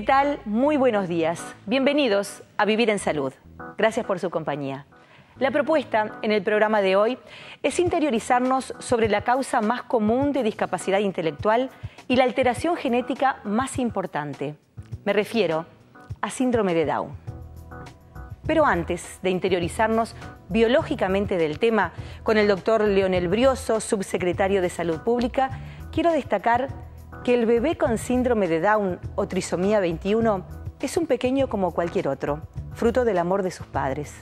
¿Qué tal? Muy buenos días. Bienvenidos a Vivir en Salud. Gracias por su compañía. La propuesta en el programa de hoy es interiorizarnos sobre la causa más común de discapacidad intelectual y la alteración genética más importante. Me refiero a síndrome de Down. Pero antes de interiorizarnos biológicamente del tema con el doctor Leonel Brioso, subsecretario de Salud Pública, quiero destacar que el bebé con síndrome de Down o trisomía 21 es un pequeño como cualquier otro, fruto del amor de sus padres.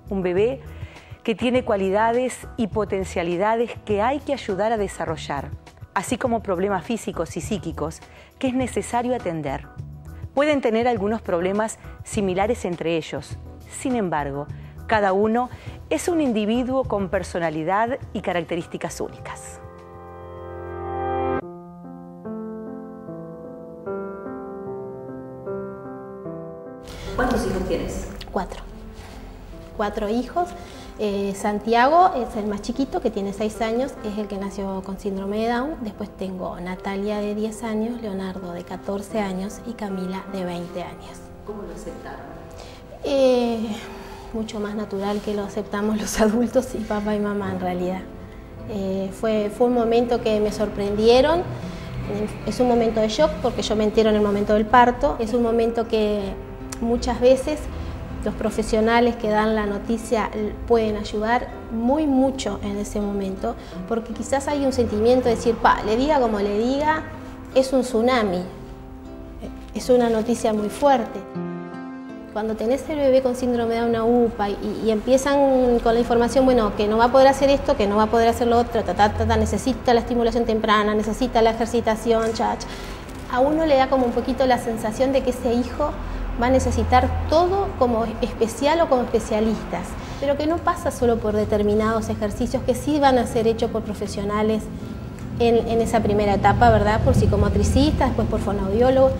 Un bebé que tiene cualidades y potencialidades que hay que ayudar a desarrollar, así como problemas físicos y psíquicos que es necesario atender. Pueden tener algunos problemas similares entre ellos. Sin embargo, cada uno es un individuo con personalidad y características únicas. ¿Cuántos hijos tienes? 4. 4 hijos. Santiago es el más chiquito, que tiene 6 años, es el que nació con síndrome de Down. Después tengo Natalia de 10 años, Leonardo de 14 años y Camila de 20 años. ¿Cómo lo aceptaron? Mucho más natural que lo aceptamos los adultos y papá y mamá en realidad. Fue un momento que me sorprendieron. Es un momento de shock porque yo me entero en el momento del parto. Es un momento que muchas veces los profesionales que dan la noticia pueden ayudar mucho en ese momento, porque quizás hay un sentimiento de decir, le diga como le diga, es un tsunami, es una noticia muy fuerte. Cuando tenés el bebé con síndrome de Down, una UPA, y empiezan con la información, bueno, que no va a poder hacer esto, que no va a poder hacer lo otro, necesita la estimulación temprana, necesita la ejercitación, a uno le da como un poquito la sensación de que ese hijo va a necesitar todo como especial o como especialistas, pero que no pasa solo por determinados ejercicios que sí van a ser hechos por profesionales en esa primera etapa, ¿verdad? Por psicomotricistas, después por fonoaudiólogos.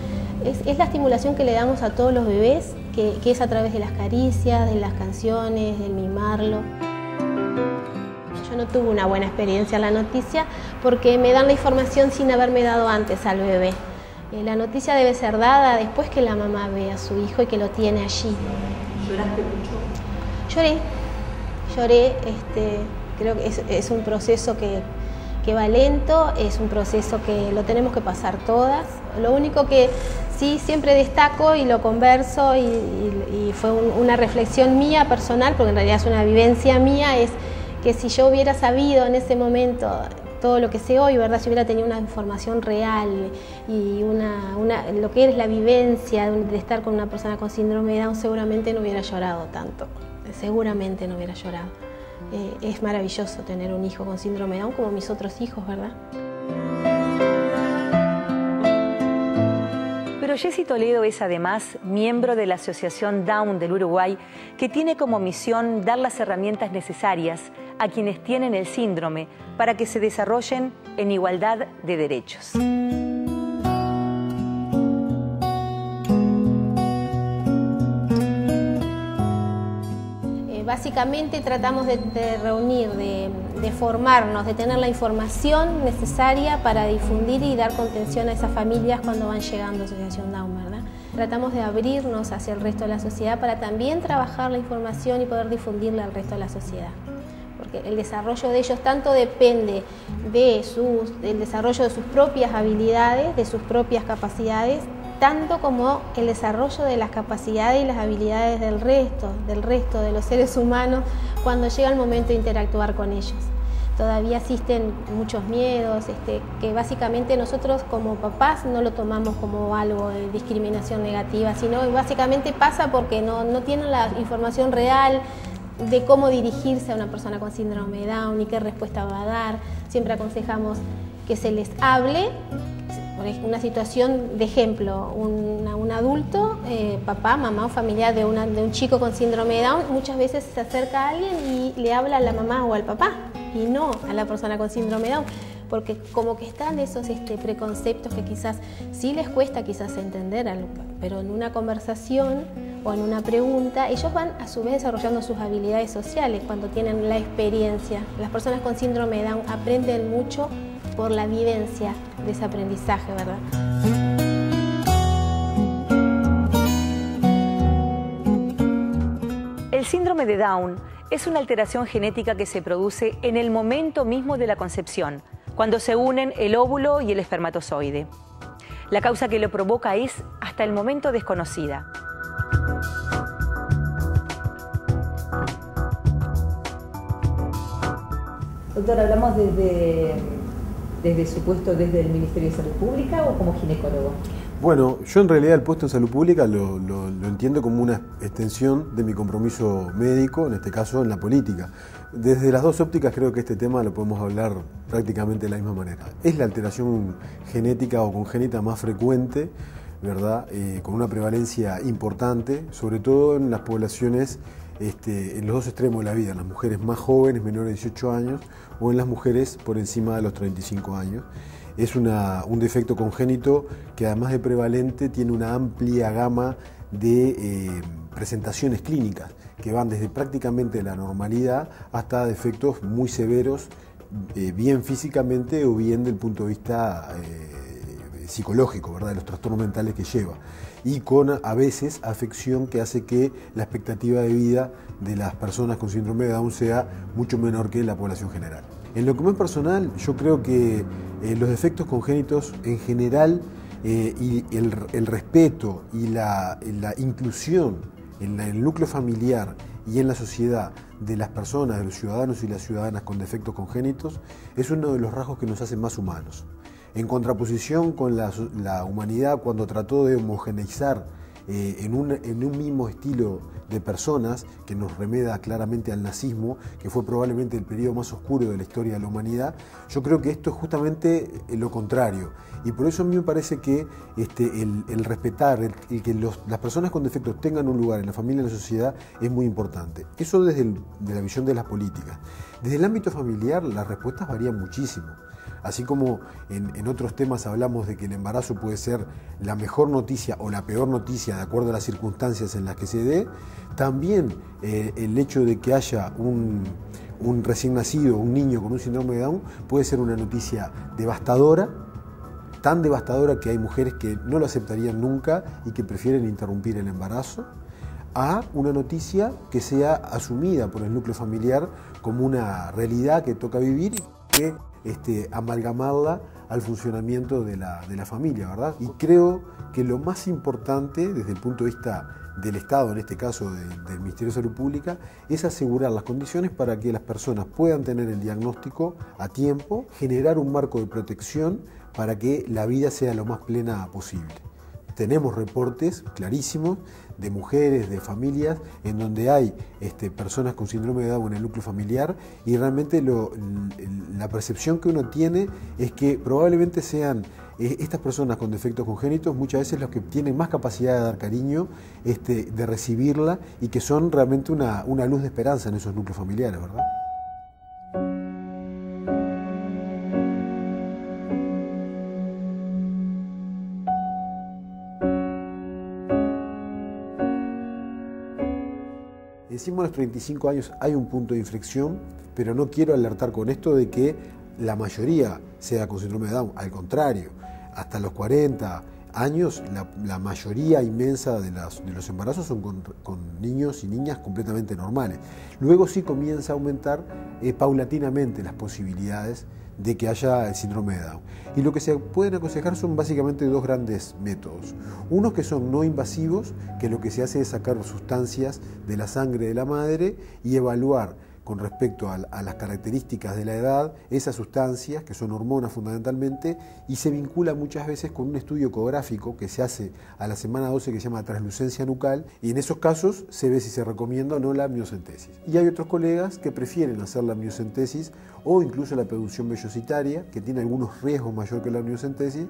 Es la estimulación que le damos a todos los bebés, que es a través de las caricias, de las canciones, del mimarlo. Yo no tuve una buena experiencia en la noticia porque me dan la información sin haberme dado antes al bebé. La noticia debe ser dada después que la mamá ve a su hijo y que lo tiene allí. ¿Lloraste mucho? Lloré. Creo que es un proceso que va lento, es un proceso que lo tenemos que pasar todas. Lo único que sí siempre destaco y lo converso y fue una reflexión mía personal, porque en realidad es una vivencia mía, es que si yo hubiera sabido en ese momento todo lo que sé hoy, ¿verdad? Si hubiera tenido una información real y lo que es la vivencia de estar con una persona con síndrome de Down, seguramente no hubiera llorado tanto, seguramente no hubiera llorado. Es maravilloso tener un hijo con síndrome de Down como mis otros hijos, ¿verdad? Pero Jessy Toledo es además miembro de la Asociación Down del Uruguay, que tiene como misión dar las herramientas necesarias a quienes tienen el síndrome para que se desarrollen en igualdad de derechos. Básicamente tratamos de reunir, de formarnos, de tener la información necesaria para difundir y dar contención a esas familias cuando van llegando a Asociación Down, ¿verdad? Tratamos de abrirnos hacia el resto de la sociedad para también trabajar la información y poder difundirla al resto de la sociedad. Porque el desarrollo de ellos tanto depende del desarrollo de sus propias habilidades, de sus propias capacidades, tanto como el desarrollo de las capacidades y las habilidades del resto de los seres humanos cuando llega el momento de interactuar con ellos. Todavía existen muchos miedos, que básicamente nosotros como papás no lo tomamos como algo de discriminación negativa, sino básicamente pasa porque no tienen la información real de cómo dirigirse a una persona con síndrome de Down y qué respuesta va a dar. Siempre aconsejamos que se les hable. Por una situación de ejemplo, un adulto, papá, mamá o familiar de un chico con síndrome de Down, muchas veces se acerca a alguien y le habla a la mamá o al papá y no a la persona con síndrome de Down, porque como que están esos preconceptos que quizás sí les cuesta quizás entender, pero en una conversación o en una pregunta, ellos van a su vez desarrollando sus habilidades sociales cuando tienen la experiencia. Las personas con síndrome de Down aprenden mucho por la vivencia de ese aprendizaje, ¿verdad? síndrome de Down es una alteración genética que se produce en el momento mismo de la concepción, cuando se unen el óvulo y el espermatozoide. La causa que lo provoca es hasta el momento desconocida. Doctor, ¿hablamos desde su puesto desde el Ministerio de Salud Pública o como ginecólogo? Bueno, yo en realidad el puesto en salud pública lo entiendo como una extensión de mi compromiso médico, en este caso en la política. Desde las dos ópticas creo que este tema lo podemos hablar prácticamente de la misma manera. Es la alteración genética o congénita más frecuente, ¿verdad? Con una prevalencia importante, sobre todo en las poblaciones en los dos extremos de la vida, en las mujeres más jóvenes, menores de 18 años, o en las mujeres por encima de los 35 años. Es un defecto congénito que además de prevalente tiene una amplia gama de presentaciones clínicas que van desde prácticamente la normalidad hasta defectos muy severos, bien físicamente o bien del punto de vista psicológico, ¿verdad? De los trastornos mentales que lleva, y con a veces afección que hace que la expectativa de vida de las personas con síndrome de Down sea mucho menor que la población general. En lo que es personal, yo creo que los defectos congénitos en general y el respeto y la inclusión en el núcleo familiar y en la sociedad de las personas, de los ciudadanos y las ciudadanas con defectos congénitos, es uno de los rasgos que nos hacen más humanos. En contraposición con la humanidad cuando trató de homogeneizar en un mismo estilo de personas, que nos remeda claramente al nazismo, que fue probablemente el periodo más oscuro de la historia de la humanidad, yo creo que esto es justamente lo contrario. Y por eso a mí me parece que el respetar, el que las personas con defectos tengan un lugar en la familia y en la sociedad es muy importante. Eso desde la visión de las políticas. Desde el ámbito familiar las respuestas varían muchísimo. Así como en otros temas hablamos de que el embarazo puede ser la mejor noticia o la peor noticia de acuerdo a las circunstancias en las que se dé, también el hecho de que haya un recién nacido, un niño con un síndrome de Down, puede ser una noticia devastadora, tan devastadora que hay mujeres que no lo aceptarían nunca y que prefieren interrumpir el embarazo, a una noticia que sea asumida por el núcleo familiar como una realidad que toca vivir y que amalgamarla al funcionamiento de la familia, ¿verdad? Y creo que lo más importante desde el punto de vista del Estado, en este caso del Ministerio de Salud Pública, es asegurar las condiciones para que las personas puedan tener el diagnóstico a tiempo, generar un marco de protección para que la vida sea lo más plena posible. Tenemos reportes clarísimos de mujeres, de familias, en donde hay personas con síndrome de Down en el núcleo familiar y realmente la percepción que uno tiene es que probablemente sean estas personas con defectos congénitos muchas veces los que tienen más capacidad de dar cariño, de recibirla y que son realmente una luz de esperanza en esos núcleos familiares, ¿verdad? Decimos a los 35 años hay un punto de inflexión, pero no quiero alertar con esto de que la mayoría sea con síndrome de Down. Al contrario, hasta los 40 años la mayoría inmensa de los embarazos son con niños y niñas completamente normales. Luego sí comienza a aumentar paulatinamente las posibilidades de que haya el síndrome de Down. Y lo que se pueden aconsejar son básicamente dos grandes métodos. Unos que son no invasivos, que lo que se hace es sacar sustancias de la sangre de la madre y evaluar con respecto a las características de la edad, esas sustancias, que son hormonas fundamentalmente, y se vincula muchas veces con un estudio ecográfico que se hace a la semana 12 que se llama translucencia nucal, y en esos casos se ve si se recomienda o no la amniocentesis. Y hay otros colegas que prefieren hacer la amniocentesis o incluso la producción vellocitaria, que tiene algunos riesgos mayor que la amniocentesis,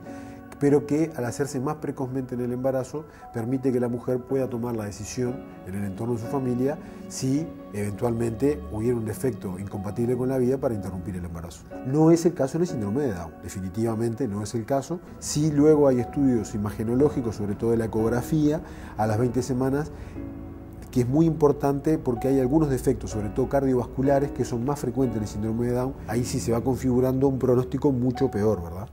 pero que al hacerse más precozmente en el embarazo permite que la mujer pueda tomar la decisión en el entorno de su familia si eventualmente hubiera un defecto incompatible con la vida para interrumpir el embarazo. No es el caso en el síndrome de Down, definitivamente no es el caso. Sí, luego hay estudios imagenológicos, sobre todo de la ecografía, a las 20 semanas, que es muy importante porque hay algunos defectos, sobre todo cardiovasculares, que son más frecuentes en el síndrome de Down. Ahí sí se va configurando un pronóstico mucho peor, ¿verdad?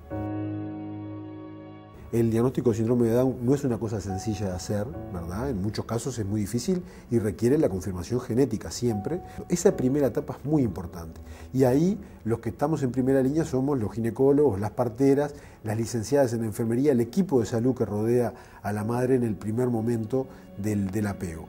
el diagnóstico de síndrome de Down no es una cosa sencilla de hacer, ¿verdad? En muchos casos es muy difícil y requiere la confirmación genética siempre. Esa primera etapa es muy importante. Y ahí los que estamos en primera línea somos los ginecólogos, las parteras, las licenciadas en enfermería, el equipo de salud que rodea a la madre en el primer momento del apego.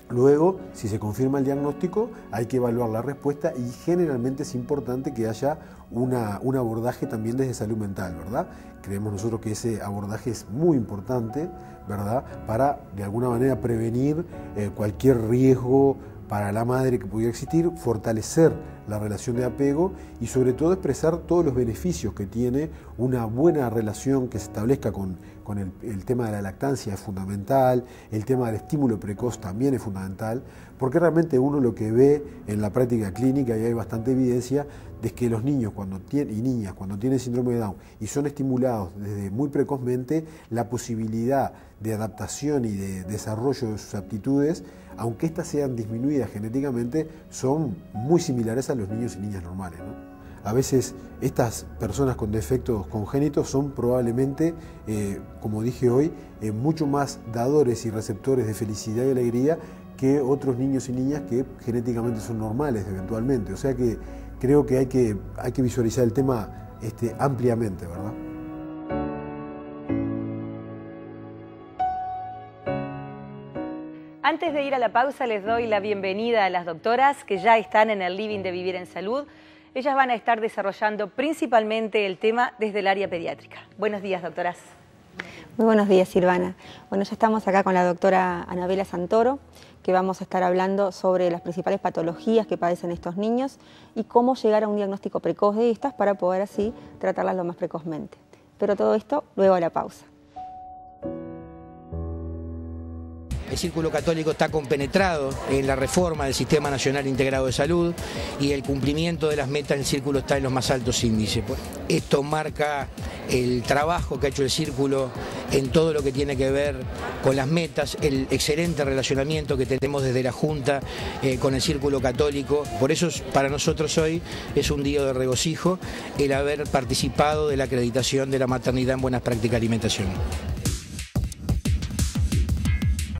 Luego, si se confirma el diagnóstico, hay que evaluar la respuesta y generalmente es importante que haya un abordaje también desde salud mental, ¿verdad? Creemos nosotros que ese abordaje es muy importante, ¿verdad? Para, de alguna manera, prevenir cualquier riesgo para la madre que pudiera existir, fortalecer la relación de apego y sobre todo expresar todos los beneficios que tiene una buena relación que se establezca con el tema de la lactancia es fundamental, el tema del estímulo precoz también es fundamental, porque realmente uno lo que ve en la práctica clínica, y hay bastante evidencia, es que los niños y niñas cuando tienen síndrome de Down y son estimulados desde muy precozmente, la posibilidad de adaptación y de desarrollo de sus aptitudes, aunque éstas sean disminuidas genéticamente, son muy similares a los niños y niñas normales, ¿no? A veces estas personas con defectos congénitos son probablemente, como dije hoy, mucho más dadores y receptores de felicidad y alegría que otros niños y niñas que genéticamente son normales eventualmente. O sea que creo que hay que visualizar el tema ampliamente, ¿verdad? Antes de ir a la pausa les doy la bienvenida a las doctoras que ya están en el living de Vivir en Salud. Ellas van a estar desarrollando principalmente el tema desde el área pediátrica. Buenos días, doctoras. Muy buenos días, Silvana. Bueno, ya estamos acá con la doctora Anabela Santoro, que vamos a estar hablando sobre las principales patologías que padecen estos niños y cómo llegar a un diagnóstico precoz de estas para poder así tratarlas lo más precozmente. Pero todo esto luego de la pausa. El Círculo Católico está compenetrado en la reforma del Sistema Nacional Integrado de Salud y el cumplimiento de las metas del Círculo está en los más altos índices. Esto marca el trabajo que ha hecho el Círculo en todo lo que tiene que ver con las metas, el excelente relacionamiento que tenemos desde la Junta con el Círculo Católico. Por eso para nosotros hoy es un día de regocijo el haber participado de la acreditación de la maternidad en buenas prácticas de alimentación.